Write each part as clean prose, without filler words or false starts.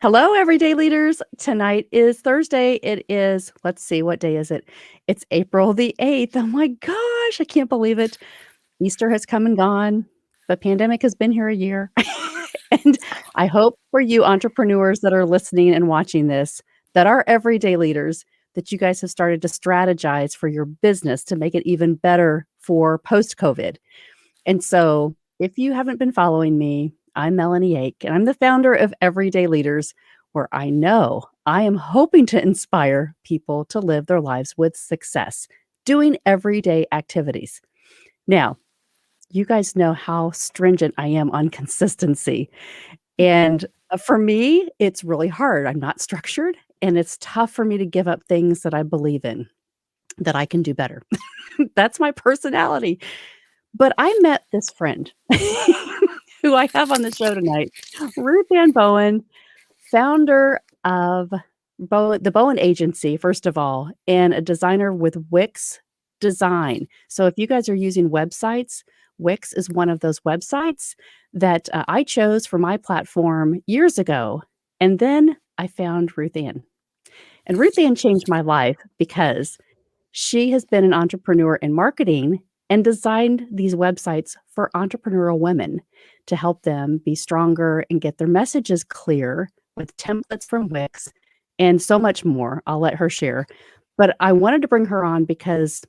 Hello, everyday leaders. Tonight is Thursday. It is, let's see, what day is it? It's April the 8th. Oh my gosh, I can't believe it. Easter has come and gone. The pandemic has been here a year. And I hope for you entrepreneurs that are listening and watching this, that are everyday leaders, that you guys have started to strategize for your business to make it even better for post COVID. And so, if you haven't been following me, I'm Melahni Ake, and I'm the founder of Everyday Leaders, where I know I am hoping to inspire people to live their lives with success, doing everyday activities. Now, you guys know how stringent I am on consistency. And for me, it's really hard. I'm not structured, and it's tough for me to give up things that I believe in, that I can do better. That's my personality. But I met this friend who I have on the show tonight, Ruth Ann Bowen, founder of the Bowen Agency, first of all, and a designer with Wix Design. So if you guys are using websites, Wix is one of those websites that I chose for my platform years ago. And then I found Ruth Ann. And Ruth Ann changed my life because she has been an entrepreneur in marketing and designed these websites for entrepreneurial women to help them be stronger and get their messages clear with templates from Wix and so much more. I'll let her share. But I wanted to bring her on because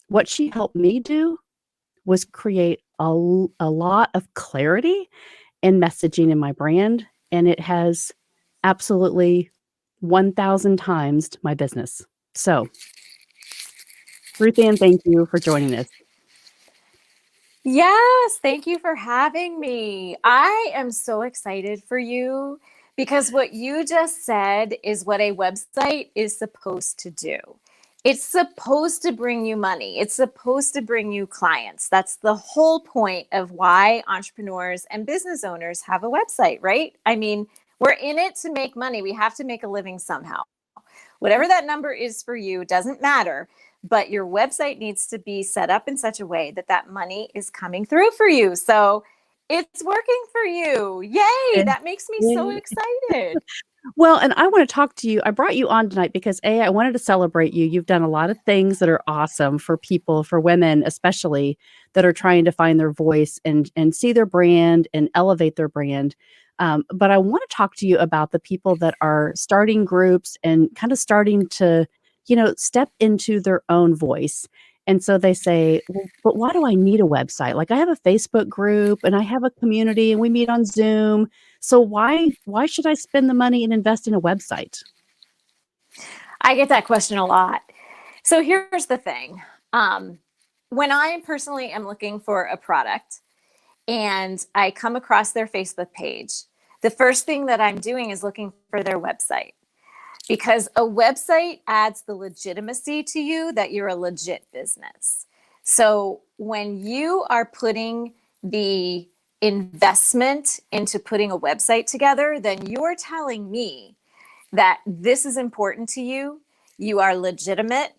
what she helped me do was create a lot of clarity and messaging in my brand. And it has absolutely 1,000 times my business. So, Ruth Ann, thank you for joining us. Yes, thank you for having me. I am so excited for you because what you just said is what a website is supposed to do. It's supposed to bring you money. It's supposed to bring you clients. That's the whole point of why entrepreneurs and business owners have a website, right? I mean, we're in it to make money. We have to make a living somehow. Whatever that number is for you doesn't matter, but your website needs to be set up in such a way that that money is coming through for you. So it's working for you. Yay. And That makes me so yay. excited. Well, and I want to talk to you. I brought you on tonight because I wanted to celebrate you. You've done a lot of things that are awesome for people, for women especially, that are trying to find their voice and see their brand and elevate their brand. But I want to talk to you about the people that are starting groups and kind of starting to, step into their own voice. And so they say, well, but why do I need a website? Like I have a Facebook group and I have a community and we meet on Zoom. So why should I spend the money and invest in a website? I get that question a lot. So here's the thing. When I personally am looking for a product and I come across their Facebook page, the first thing that I'm doing is looking for their website, because a website adds the legitimacy to you that you're a legit business. So when you are putting the investment into putting a website together, then you're telling me that this is important to you, you are legitimate,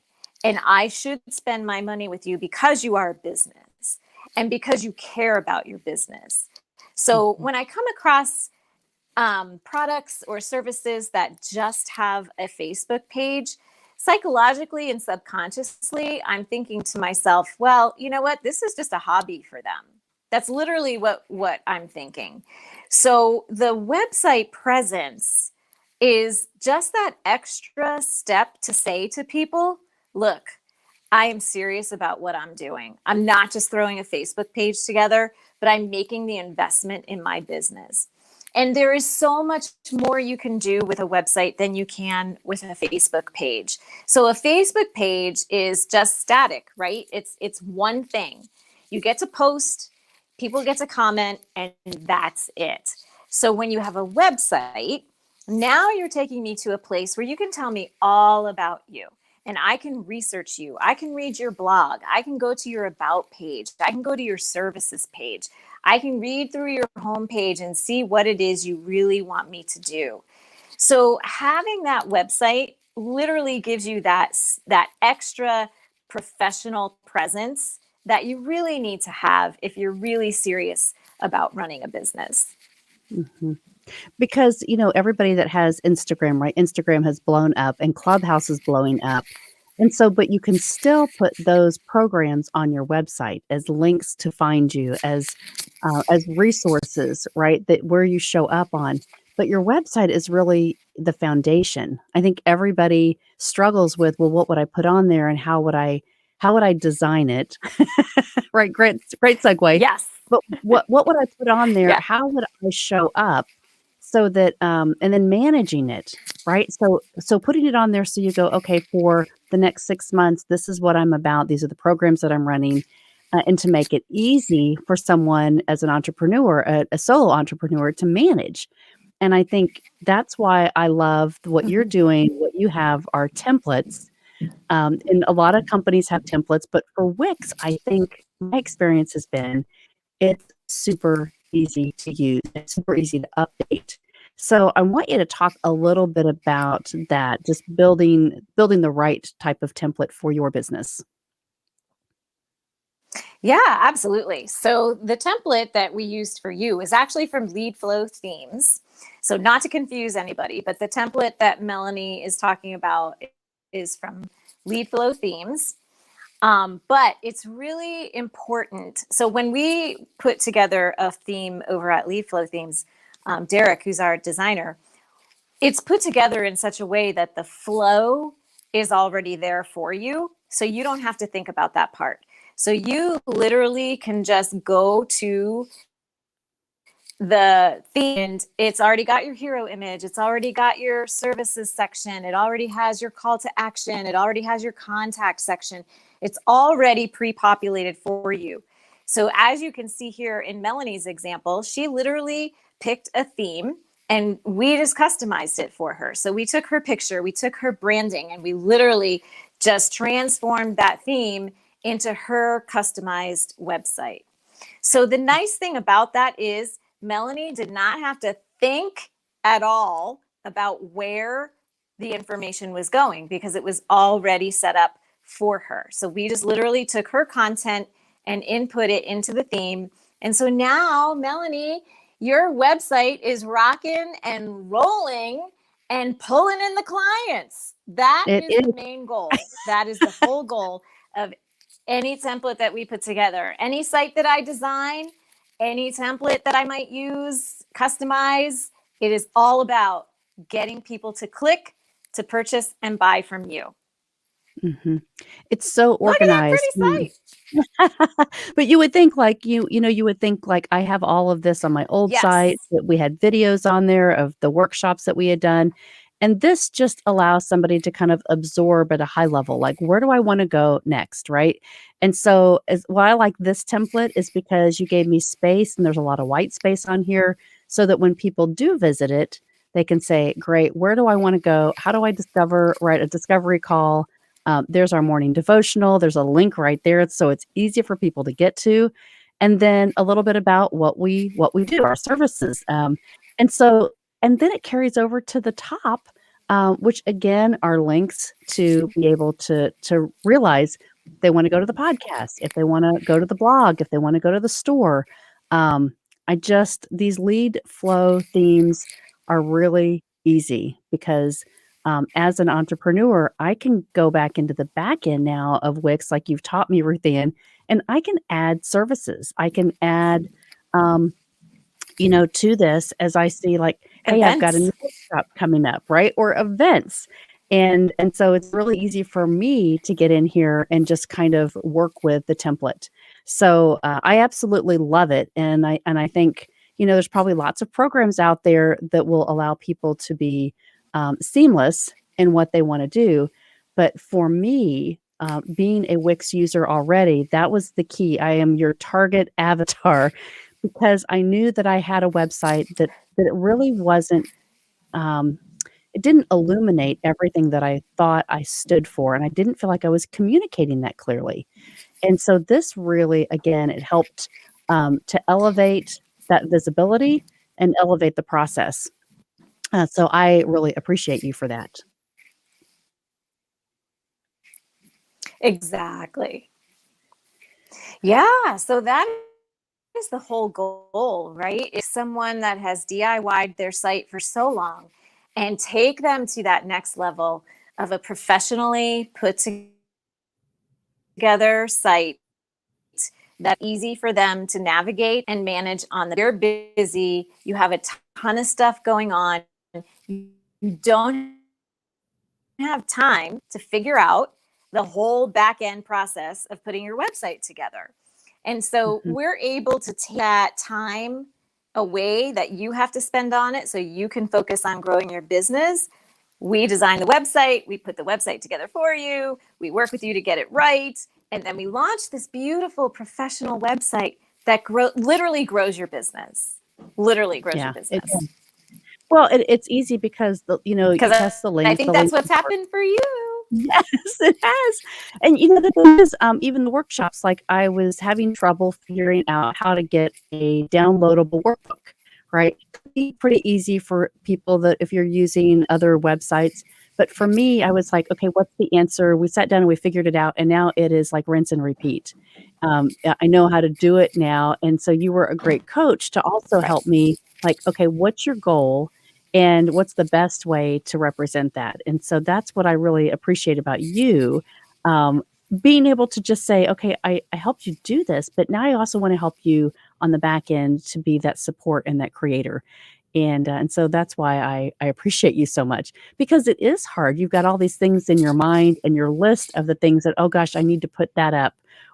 and I should spend my money with you because you are a business and because you care about your business. So Mhm. when I come across products or services that just have a Facebook page, psychologically and subconsciously, I'm thinking to myself, well, you know what? This is just a hobby for them. That's literally what I'm thinking. So the website presence is just that extra step to say to people, look, I am serious about what I'm doing. I'm not just throwing a Facebook page together, but I'm making the investment in my business. And there is so much more you can do with a website than you can with a Facebook page. So a Facebook page is just static, right? It's one thing. You get to post, people get to comment, and that's it. So when you have a website, now you're taking me to a place where you can tell me all about you. And I can research you. I can read your blog. I can go to your about page. I can go to your services page. I can read through your homepage and see what it is you really want me to do. So having that website literally gives you that extra professional presence that you really need to have if you're really serious about running a business. Mhm. Because, everybody that has Instagram, right? Instagram has blown up and Clubhouse is blowing up. And so, but you can still put those programs on your website as links to find you, as resources, right? That where you show up on. But your website is really the foundation. I think everybody struggles with, well, what would I put on there and how would I design it? Right, great segue. Yes. But what would I put on there? Yeah. How would I show up so that, and then managing it, right? So putting it on there so you go, okay, for the next 6 months, this is what I'm about. These are the programs that I'm running, and to make it easy for someone as an entrepreneur, a solo entrepreneur to manage. And I think that's why I love what you're Mhm. doing. What you have are templates, and a lot of companies have templates, but for Wix, I think my experience has been it's super easy to use. It's super easy to update. So I want you to talk a little bit about that, just building the right type of template for your business. Yeah, absolutely. So the template that we used for you is actually from Lead Flow Themes. So not to confuse anybody, but the template that Melanie is talking about is from Lead Flow Themes. But it's really important. So when we put together a theme over at Lead Flow Themes, Derek, who's our designer, it's put together in such a way that the flow is already there for you. So you don't have to think about that part. So you literally can just go to the theme and it's already got your hero image. It's already got your services section. It already has your call to action. It already has your contact section. It's already pre-populated for you. So as you can see here in Melanie's example, she literally picked a theme and we just customized it for her. So we took her picture, we took her branding, and we literally just transformed that theme into her customized website. So the nice thing about that is Melanie did not have to think at all about where the information was going because it was already set up for her. So we just literally took her content and input it into the theme. And so now, Melanie, your website is rocking and rolling and pulling in the clients. That It is is. the main goal. That is the whole goal of any template that we put together, any site that I design, any template that I might use, customize. It is all about getting people to click, to purchase, and buy from you. Mhm. It's so Look at that organized. pretty site. But you would think like you would think like I have all of this on my old site, Yes. that we had videos on there of the workshops that we had done. And this just allows somebody to kind of absorb at a high level, like where do I want to go next, right? And so as why I like this template is because you gave me space and there's a lot of white space on here so that when people do visit it, they can say, great, where do I want to go? How do I discover, right? A discovery call. There's our morning devotional. There's a link right there, so it's easy for people to get to, and then a little bit about what we do, our services, and so and then it carries over to the top, which again are links to be able to realize they want to go to the podcast, if they want to go to the blog, if they want to go to the store. I just these lead flow themes are really easy because as an entrepreneur, I can go back into the back end now of Wix, like you've taught me, Ruth Ann, and I can add services. I can add, um, to this as I see, like, hey, I've got a new Events. workshop coming up, right? Or events. And so it's really easy for me to get in here and just kind of work with the template. So I absolutely love it. And I think, there's probably lots of programs out there that will allow people to be seamless in what they want to do. But for me, being a Wix user already, that was the key. I am your target avatar because I knew that I had a website that it really wasn't, um, it didn't illuminate everything that I thought I stood for, and I didn't feel like I was communicating that clearly. And so this really, again, it helped, to elevate that visibility and elevate the process. So I really appreciate you for that. Exactly. Yeah. So that is the whole goal, right? If someone that has DIY'd their site for so long and take them to that next level of a professionally put together site that's easy for them to navigate and manage on the you're busy, you have a ton of stuff going on, you don't have time to figure out the whole back end process of putting your website together. And so we're able to take that time away that you have to spend on it so you can focus on growing your business. We design the website, we put the website together for you, we work with you to get it right, and then we launch this beautiful professional website that literally grows your business. Literally grows your business. Well, it's easy because you Because test the links. I think that's what's happened for you. Yes, it has. And the thing is, even the workshops, like I was having trouble figuring out how to get a downloadable workbook, right? It could be pretty easy for people that if you're using other websites. But for me, I was like, okay, what's the answer? We sat down and we figured it out. And now it is like rinse and repeat. I know how to do it now. And so you were a great coach to also help me like, okay, what's your goal? And what's the best way to represent that? And so that's what I really appreciate about you, being able to just say, okay, I helped you do this, but now I also want to help you on the back end to be that support and that creator. And so that's why I appreciate you so much, because it is hard. You've got all these things in your mind and your list of the things that, oh gosh, I need to put that up,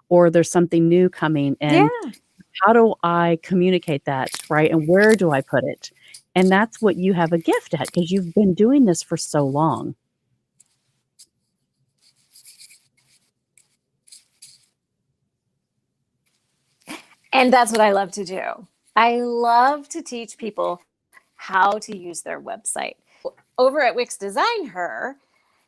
or there's something new coming. And how do I communicate that, right? And where do I put it? And that's what you have a gift at, because you've been doing this for so long. And that's what I love to do. I love to teach people how to use their website. Over at Wix DesignHer,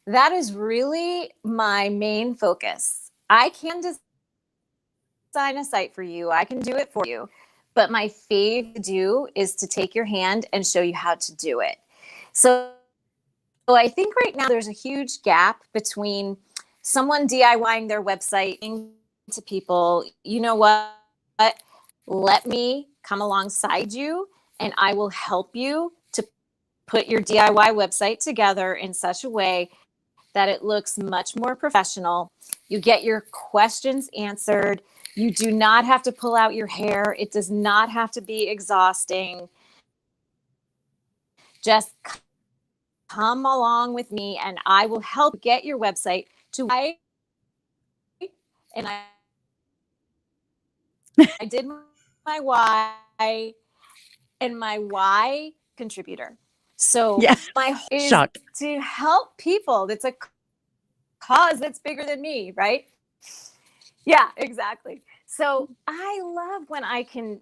that is really my main focus. I can design a site for you. I can do it for you. But my favorite to do is to take your hand and show you how to do it. So I think right now there's a huge gap between someone DIYing their website to people, you know what? Let me come alongside you and I will help you to put your DIY website together in such a way that it looks much more professional. You get your questions answered. You do not have to pull out your hair. It does not have to be exhausting. Just come along with me and I will help get your website to and I did my why and my why contributor. So my hope is to help people. That's a cause that's bigger than me, right? Yeah, exactly. So I love when I can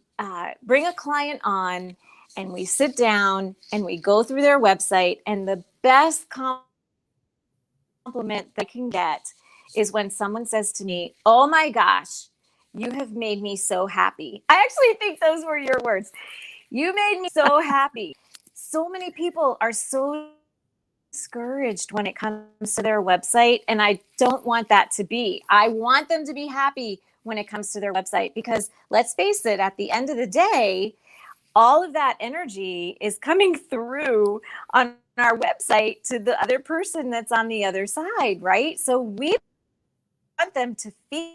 bring a client on and we sit down and we go through their website, and the best compliment that I can get is when someone says to me, "Oh my gosh, you have made me so happy." I actually think those were your words. You made me so happy. So many people are so discouraged when it comes to their website, and I don't want that to be. I want them to be happy when it comes to their website, because let's face it, at the end of the day, all of that energy is coming through on our website to the other person that's on the other side, right? So we want them to feel.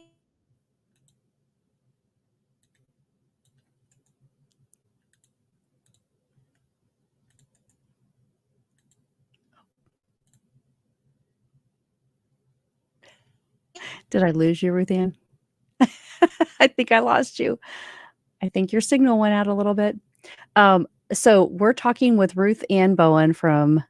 Did I lose you, Ruth Ann? I think I lost you. I think your signal went out a little bit. So we're talking with Ruth Ann Bowen from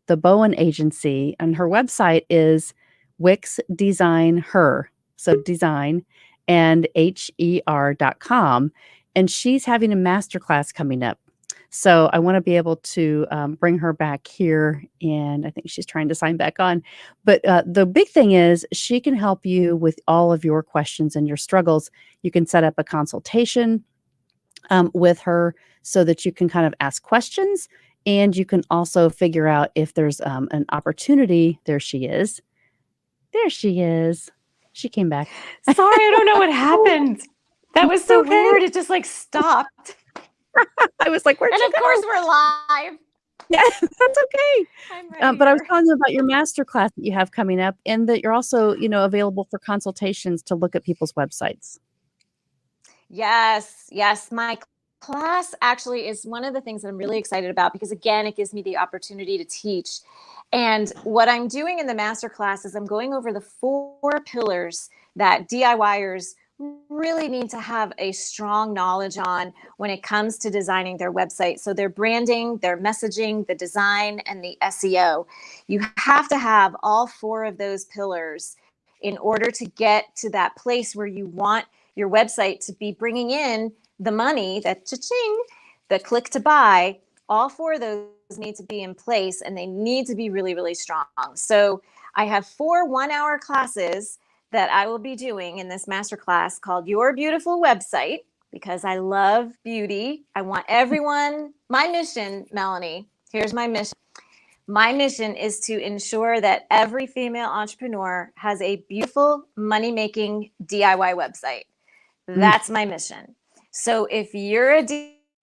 the Bowen Agency, and her website is Wix DesignHer. So design and her.com. And she's having a masterclass coming up. So I want to be able to bring her back here, and I think she's trying to sign back on. But the big thing is she can help you with all of your questions and your struggles. You can set up a consultation with her so that you can kind of ask questions, and you can also figure out if there's an opportunity. There she is. There she is. She came back. Sorry, I don't know what happened. That was so weird. It just like stopped. I was like, where'd And you of go? course we're live. Yeah, that's okay. I'm right But I was here. telling you about your master class that you have coming up, and that you're also, available for consultations to look at people's websites. Yes, yes. My class actually is one of the things that I'm really excited about because, again, it gives me the opportunity to teach. And what I'm doing in the master class is I'm going over the 4 pillars that DIYers really need to have a strong knowledge on when it comes to designing their website. So, their branding, their messaging, the design, and the SEO. You have to have all 4 of those pillars in order to get to that place where you want your website to be bringing in the money, that cha-ching, the click to buy. All 4 of those need to be in place, and they need to be really, really strong. So I have 4 one-hour classes that I will be doing in this masterclass called Your Beautiful Website, because I love beauty. I want everyone, my mission, Melanie, here's my mission. My mission is to ensure that every female entrepreneur has a beautiful money-making DIY website. Mm. That's my mission. So if you're a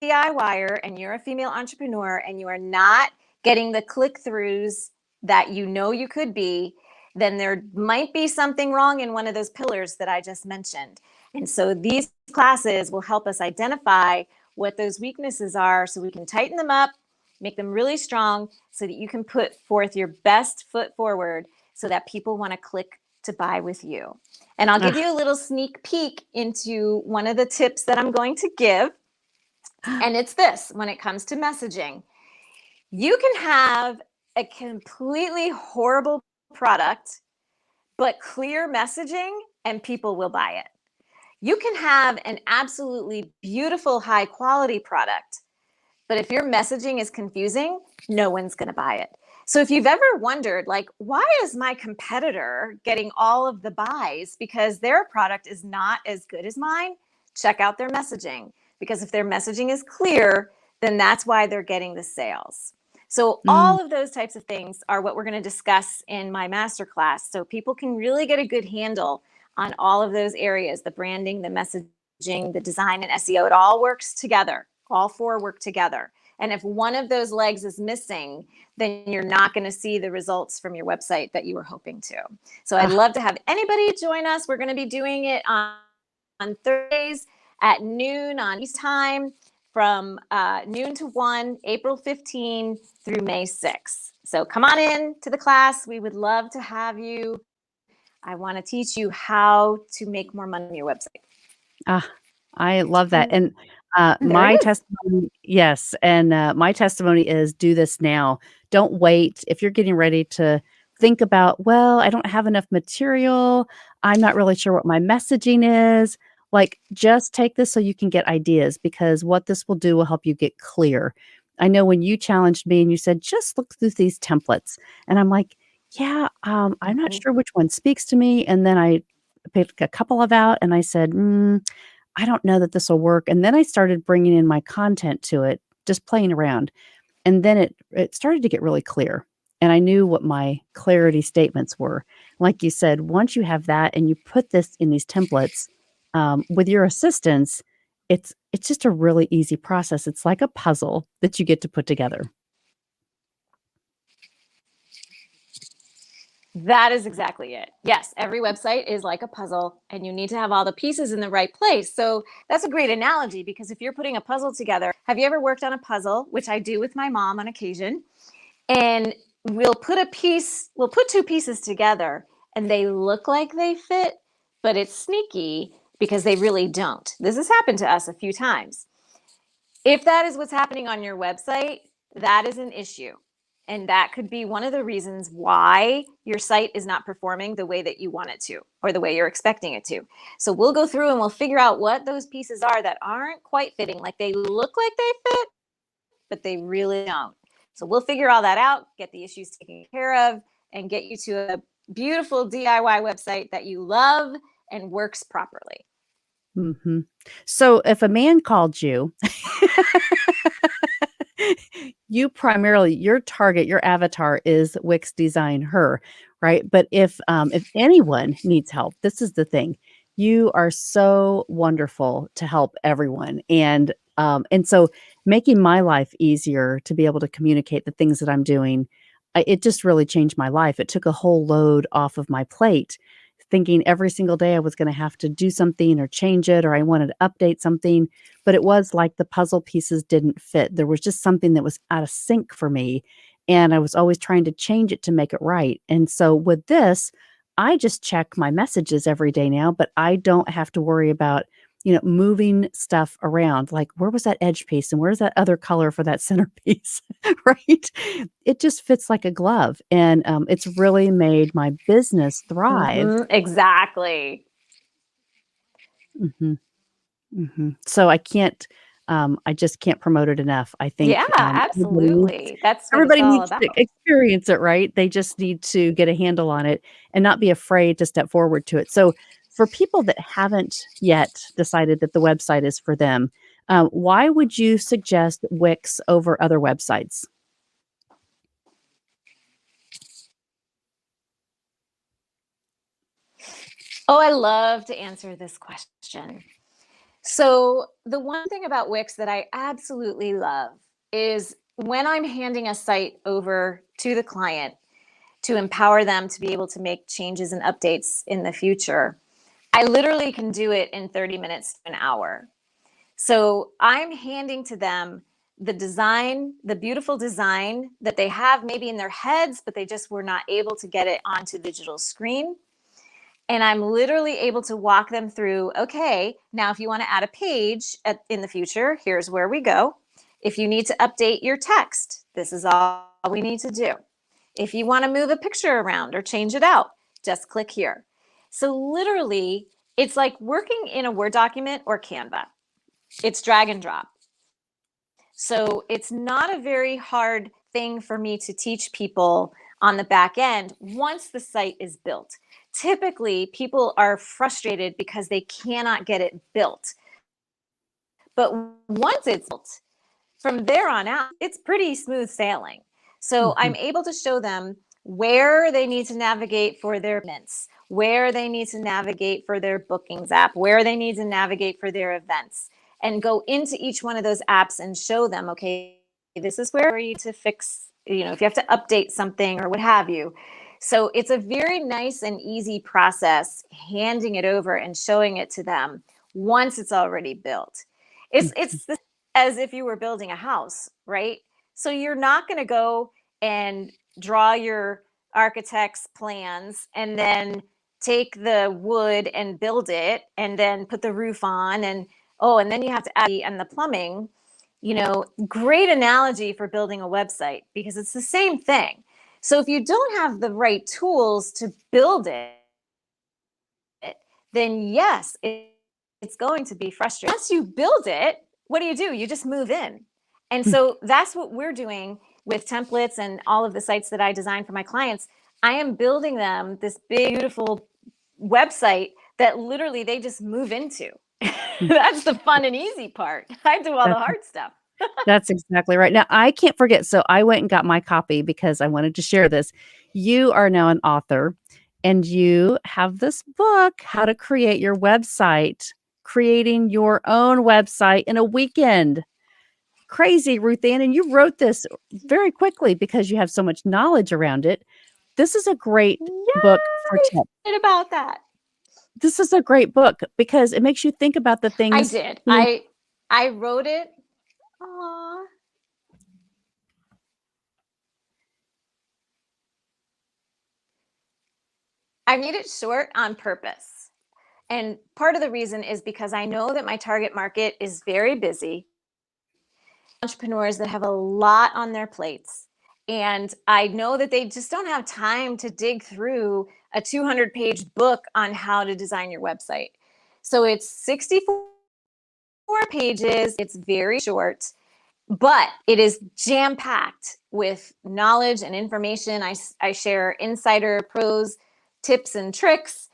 DIYer and you're a female entrepreneur and you are not getting the click-throughs that you know you could be, then there might be something wrong in one of those pillars that I just mentioned. And so these classes will help us identify what those weaknesses are so we can tighten them up, make them really strong so that you can put forth your best foot forward so that people want to click to buy with you. And I'll give you a little sneak peek into one of the tips that I'm going to give. And it's this: when it comes to messaging, you can have a completely horrible product, but clear messaging, and people will buy it. You can have an absolutely beautiful, high quality product, but if your messaging is confusing, no one's going to buy it. So if you've ever wondered, like, why is my competitor getting all of the buys because their product is not as good as mine, check out their messaging. Because if their messaging is clear, then that's why they're getting the sales. So Mm. all of those types of things are what we're going to discuss in my masterclass. So people can really get a good handle on all of those areas: the branding, the messaging, the design, and SEO. It all works together. All 4 work together. And if one of those legs is missing, then you're not going to see the results from your website that you were hoping to. So I'd love to have anybody join us. We're going to be doing it on Thursdays at noon on East time, from noon to 1, April 15 through May 6. So come on in to the class. We would love to have you. I want to teach you how to make more money on your website. I love that. And There it my is. testimony, yes. And my testimony is, do this now. Don't wait. If you're getting ready to think about, well, I don't have enough material, I'm not really sure what my messaging is, like, just take this so you can get ideas, because what this will do will help you get clear. I know when you challenged me and you said, just look through these templates. And I'm like, yeah, I'm not sure which one speaks to me. And then I picked a couple of out and I said, I don't know that this will work. And then I started bringing in my content to it, just playing around. And then it started to get really clear. And I knew what my clarity statements were. Like you said, once you have that and you put this in these templates with your assistance, it's just a really easy process. It's like a puzzle that you get to put together. That is exactly it. Yes, every website is like a puzzle, and you need to have all the pieces in the right place. So that's a great analogy, because if you're putting a puzzle together, have you ever worked on a puzzle, which I do with my mom on occasion, and we'll put 2 pieces together and they look like they fit, but it's sneaky because they really don't. This has happened to us a few times. If that is what's happening on your website, that is an issue. And that could be one of the reasons why your site is not performing the way that you want it to, or the way you're expecting it to. So we'll go through and we'll figure out what those pieces are that aren't quite fitting. Like, they look like they fit, but they really don't. So we'll figure all that out, get the issues taken care of, and get you to a beautiful DIY website that you love and works properly. Mhm. So if a man called you, your target, your avatar is Wix DesignHer, right? But if anyone needs help, this is the thing. You are so wonderful to help everyone, and so making my life easier to be able to communicate the things that I'm doing, it just really changed my life. It took a whole load off of my plate, thinking every single day I was gonna have to do something or change it or I wanted to update something, but it was like the puzzle pieces didn't fit. There was just something that was out of sync for me, and I was always trying to change it to make it right, and so with this, I just check my messages every day now, but I don't have to worry about, moving stuff around. Like, where was that edge piece and where's that other color for that centerpiece? Right? It just fits like a glove. And it's really made my business thrive. Exactly. Mhm, mhm. So I just can't promote it enough. I Yeah, think absolutely. That's what it's everybody all needs to about. experience it, right? They just need to get a handle on it and not be afraid to step forward to it. So, for people that haven't yet decided that the website is for them, why would you suggest Wix over other websites? Oh, I love to answer this question. So, the one thing about Wix that I absolutely love is when I'm handing a site over to the client to empower them to be able to make changes and updates in the future, I literally can do it in 30 minutes to an hour. So, I'm handing to them the design, the beautiful design that they have maybe in their heads, but they just were not able to get it onto digital screen. And I'm literally able to walk them through, okay, now if you want to add a page in the future, here's where we go. If you need to update your text, this is all we need to do. If you want to move a picture around or change it out, just click here. So literally, it's like working in a Word document or Canva. It's drag and drop. So it's not a very hard thing for me to teach people on the back end once the site is built. Typically, people are frustrated because they cannot get it built. But once it's built, from there on out, it's pretty smooth sailing. So I'm Mhm, able to show them where they need to navigate for their payments, where they need to navigate for their bookings app, where they need to navigate for their events, and go into each one of those apps and show them, okay, this is where you need to fix, if you have to update something or what have you. So it's a very nice and easy process handing it over and showing it to them once it's already built. mhm. It's as if you were building a house, right? So you're not going to go and draw your architect's plans and then take the wood and build it and then put the roof on and then you have to add and the plumbing. Great analogy for building a website because it's the same thing. So if you don't have the right tools to build it, then yes, it's going to be frustrating. Once you build it, what do? You just move in. And so that's what we're doing with templates and all of the sites that I design for my clients. I am building them this big, beautiful website that literally they just move into. That's the fun and easy part. I do all the That's hard stuff. That's exactly right. Now, I can't forget, so I went and got my copy because I wanted to share this. You are now an author, and you have this book, How to Create Your Website, creating your own website in a weekend. Crazy, Ruth Ann, and you wrote this very quickly because you have so much knowledge around it. This is a great book for Yay! tips. Excited about that. This is a great book because it makes you think about the I things, did. you know. I wrote it. Aw. I made it short on purpose. And part of the reason is because I know that my target market is very busy, entrepreneurs that have a lot on their plates. And I know that they just don't have time to dig through a 200-page book on how to design your website. So it's 64 pages, it's very short, but it is jam packed with knowledge and information. I share insider pros, tips, and tricks,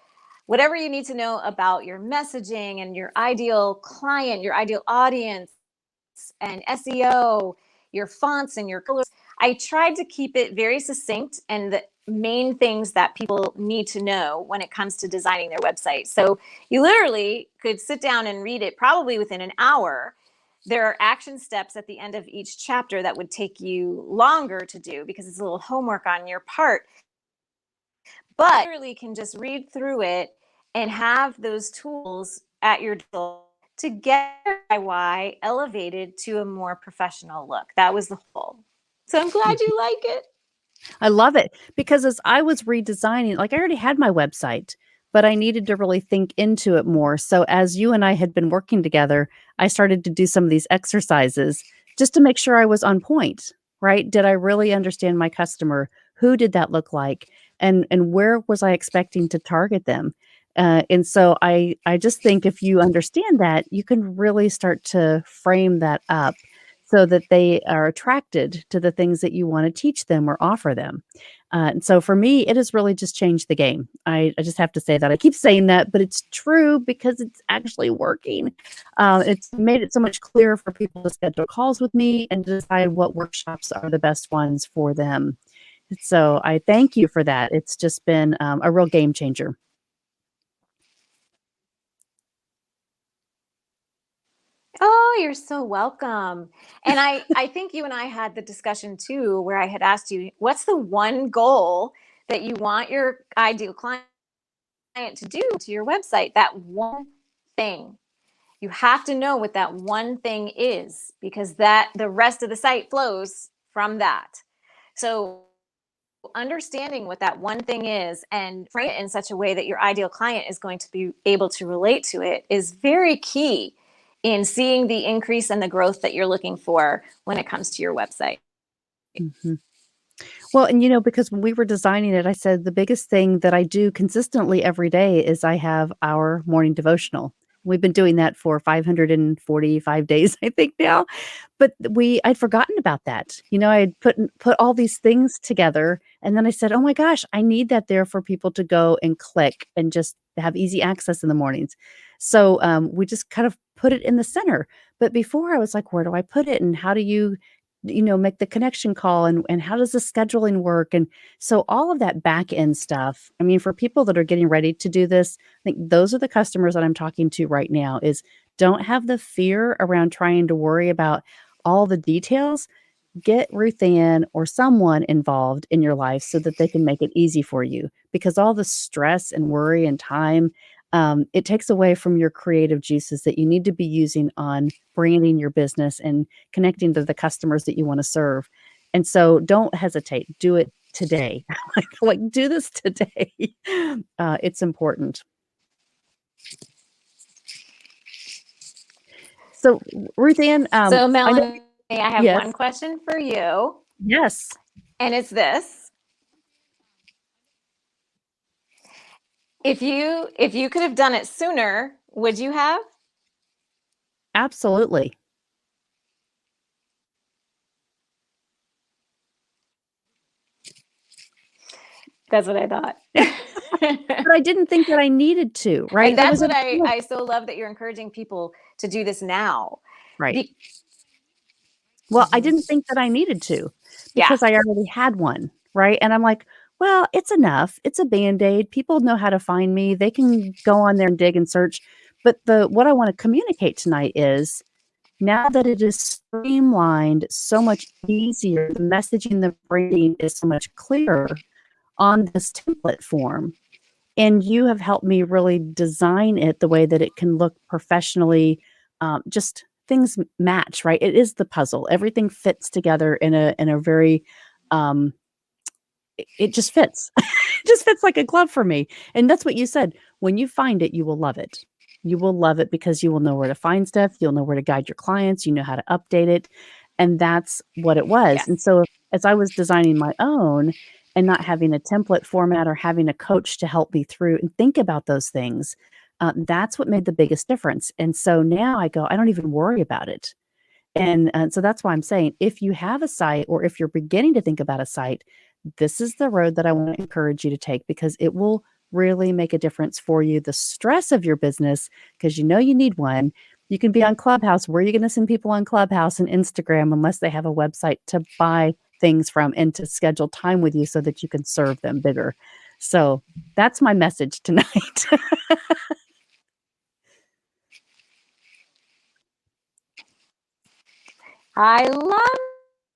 whatever you need to know about your messaging and your ideal client, your ideal audience, and SEO, your fonts and your colors. I tried to keep it very succinct and main things that people need to know when it comes to designing their website. So you literally could sit down and read it probably within an hour. There are action steps at the end of each chapter that would take you longer to do because it's a little homework on your part. But you literally can just read through it and have those tools at your disposal to get your DIY elevated to a more professional look. That was the goal. So I'm glad you like it. I love it because as I was redesigning, like I already had my website, but I needed to really think into it more. So as you and I had been working together, I started to do some of these exercises just to make sure I was on point, right? Did I really understand my customer? Who did that look like? And where was I expecting to target them? And so I just think if you understand that, you can really start to frame that up so that they are attracted to the things that you want to teach them or offer them. And so for me, it has really just changed the game. I just have to say that. I keep saying that, but it's true because it's actually working. It's made it so much clearer for people to schedule calls with me and decide what workshops are the best ones for them. So I thank you for that. It's just been a real game changer. Oh, you're so welcome. And I think you and I had the discussion too, where I had asked you, what's the one goal that you want your ideal client to do to your website? That one thing. You have to know what that one thing is because that the rest of the site flows from that. So understanding what that one thing is and frame it in such a way that your ideal client is going to be able to relate to it is very key in seeing the increase and the growth that you're looking for when it comes to your website. Mhm. Well, and because when we were designing it, I said the biggest thing that I do consistently every day is I have our morning devotional. We've been doing that for 545 days, I think now. But I'd forgotten about that. I'd put all these things together and then I said, "Oh my gosh, I need that there for people to go and click and just have easy access in the mornings." So we just kind of put it in the center. But before I was like, "Where do I put it? And how do you make the connection call and how does the scheduling work?" And so all of that back end stuff, I mean, for people that are getting ready to do this, I think those are the customers that I'm talking to right now is don't have the fear around trying to worry about all the details. Get Ruth Ann or someone involved in your life so that they can make it easy for you because all the stress and worry and time, it takes away from your creative juices that you need to be using on branding your business and connecting to the customers that you want to serve. And so don't hesitate. Do it today. like do this today. It's important. So Ruth Ann, So, I know. Melanie, I have Yes. one question for you, Yes. and it's this. If you could have done it sooner, would you have? Absolutely. That's what I thought. But I didn't think that I needed to, right? There That's was a what I, point. I so love that you're encouraging people to do this now. Right. Be- Well, I didn't think that I needed to yeah. because I already had one, right? And I'm like, well, it's enough. It's a Band-Aid. People know how to find me. They can go on there and dig and search. But what I want to communicate tonight is now that it is streamlined so much easier, the messaging, the branding is so much clearer on this template form. And you have helped me really design it the way that it can look professionally. Just things match, right? It is the puzzle. Everything fits together in a very it just fits. It just fits like a glove for me. And that's what you said. When you find it, you will love it. You will love it because you will know where to find stuff. You'll know where to guide your clients. You know how to update it. And that's what it was. And Yes. so as I was designing my own and not having a template format or having a coach to help me through and think about those things, that's what made the biggest difference. And so now I go, I don't even worry about it. And so that's why I'm saying if you have a site or if you're beginning to think about a site, this is the road that I want to encourage you to take because it will really make a difference for you. The stress of your business, because you need one. You can be on Clubhouse. Where are you going to send people on Clubhouse and Instagram unless they have a website to buy things from and to schedule time with you so that you can serve them bigger. So that's my message tonight. I love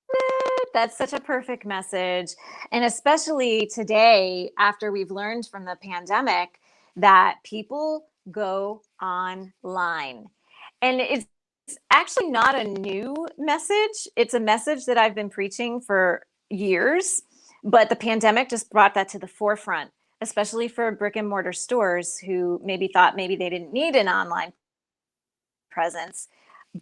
it. That's such a perfect message. And especially today, after we've learned from the pandemic that people go online. And it's actually not a new message. It's a message that I've been preaching for years, but the pandemic just brought that to the forefront, especially for brick and mortar stores who maybe thought maybe they didn't need an online presence.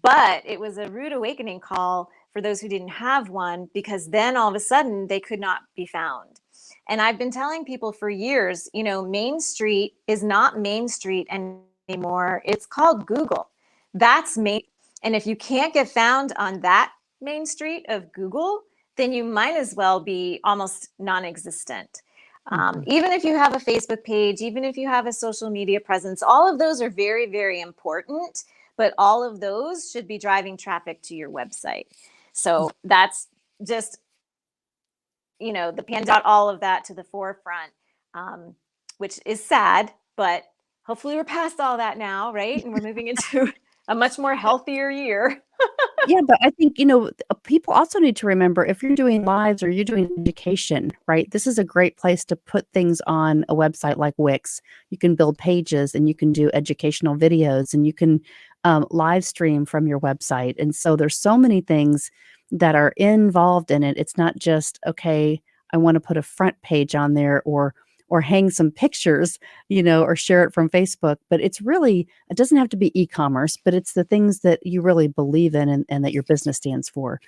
But it was a rude awakening call for those who didn't have one, because then all of a sudden they could not be found. And I've been telling people for years, Main Street is not Main Street anymore. It's called Google. That's Main. And if you can't get found on that Main Street of Google, then you might as well be almost non-existent. Even if you have a Facebook page, even if you have a social media presence, all of those are very, very important, but all of those should be driving traffic to your website. So that's just, the pan out all of that to the forefront, which is sad, but hopefully we're past all that now, right? And we're moving into a much more healthier year. Yeah, but I think, people also need to remember if you're doing lives or you're doing education, right? This is a great place to put things on a website like Wix. You can build pages and you can do educational videos and you can live stream from your website. And so there's so many things that are involved in it. It's not just, okay, I want to put a front page on there or hang some pictures, or share it from Facebook. But it doesn't have to be e-commerce, but it's the things that you really believe in and that your business stands for.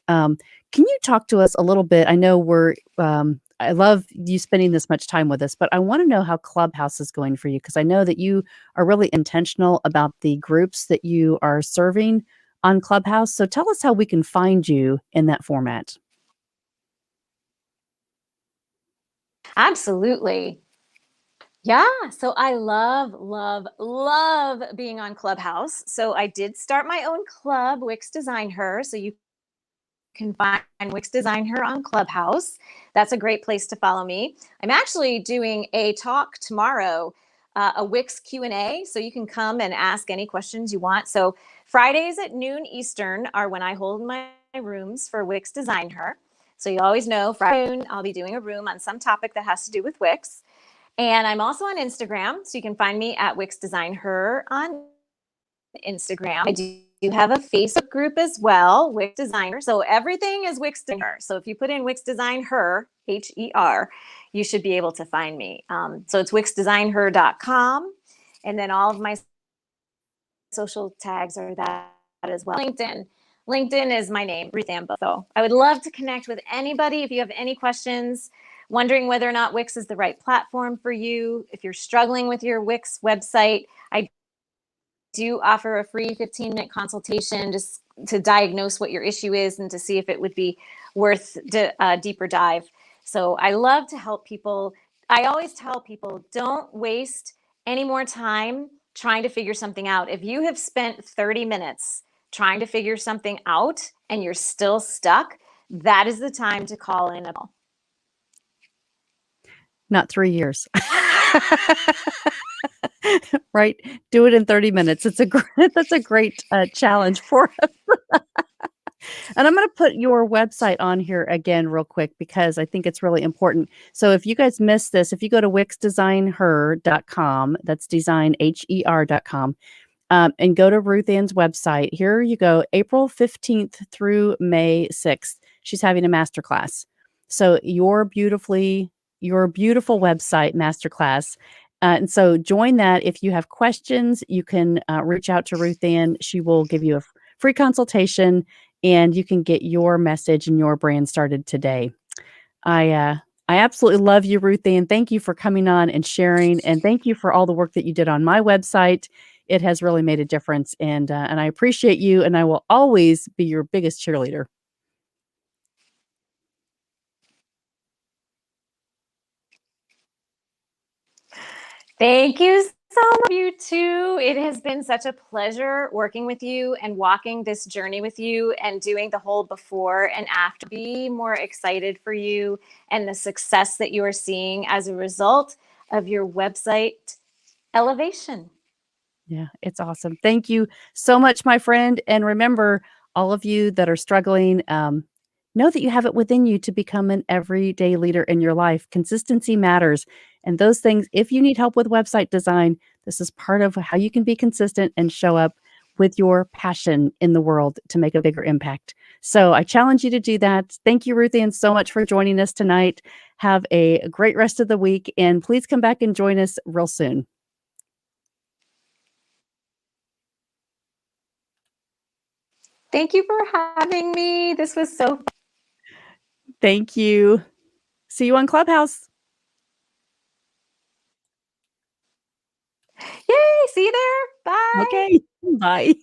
Can you talk to us a little bit? I know I love you spending this much time with us, but I want to know how Clubhouse is going for you, because I know that you are really intentional about the groups that you are serving on Clubhouse. So tell us how we can find you in that format. Absolutely. Yeah. So I love, love, love being on Clubhouse. So I did start my own club, Wix DesignHer. So you can find Wix DesignHer on Clubhouse. That's a great place to follow me. I'm actually doing a talk tomorrow, a Wix Q&A. So you can come and ask any questions you want. So Fridays at noon Eastern are when I hold my rooms for Wix DesignHer. So you always know Friday I'll be doing a room on some topic that has to do with Wix. And I'm also on Instagram. So you can find me at Wix DesignHer on Instagram. I do have a Facebook group as well, Wix Designer. So everything is Wix DesignHer. So if you put in Wix DesignHer, Her, you should be able to find me. So it's wixdesignher.com. And then all of my social tags are that as well. LinkedIn is my name, Ruth Ann Bowen. So I would love to connect with anybody. If you have any questions, wondering whether or not Wix is the right platform for you, if you're struggling with your Wix website, I do offer a free 15-minute consultation just to diagnose what your issue is and to see if it would be worth a deeper dive. So I love to help people. I always tell people, don't waste any more time trying to figure something out. If you have spent 30 minutes trying to figure something out and you're still stuck, that is the time to call in. Not 3 years. Right? Do it in 30 minutes. That's a great challenge for us. And I'm going to put your website on here again real quick because I think it's really important. So if you guys missed this, if you go to wixdesignher.com, that's design, HER.com, and go to Ruth Ann's website. Here you go, April 15th through May 6th. She's having a masterclass. So your beautiful website masterclass. And so join that. If you have questions, you can reach out to Ruth Ann. She will give you a free consultation and you can get your message and your brand started today. I absolutely love you, Ruth Ann. Thank you for coming on and sharing, and thank you for all the work that you did on my website. It has really made a difference, and I appreciate you, and I will always be your biggest cheerleader. Thank you so much, you too. It has been such a pleasure working with you and walking this journey with you and doing the whole before and after. Be more excited for you and the success that you are seeing as a result of your website elevation. Yeah, it's awesome. Thank you so much, my friend. And remember, all of you that are struggling, know that you have it within you to become an everyday leader in your life. Consistency matters. And those things, if you need help with website design, this is part of how you can be consistent and show up with your passion in the world to make a bigger impact. So I challenge you to do that. Thank you, Ruth Ann, so much for joining us tonight. Have a great rest of the week. And please come back and join us real soon. Thank you for having me. This was so Thank you. See you on Clubhouse. yay. See you there. Bye. Okay. Bye.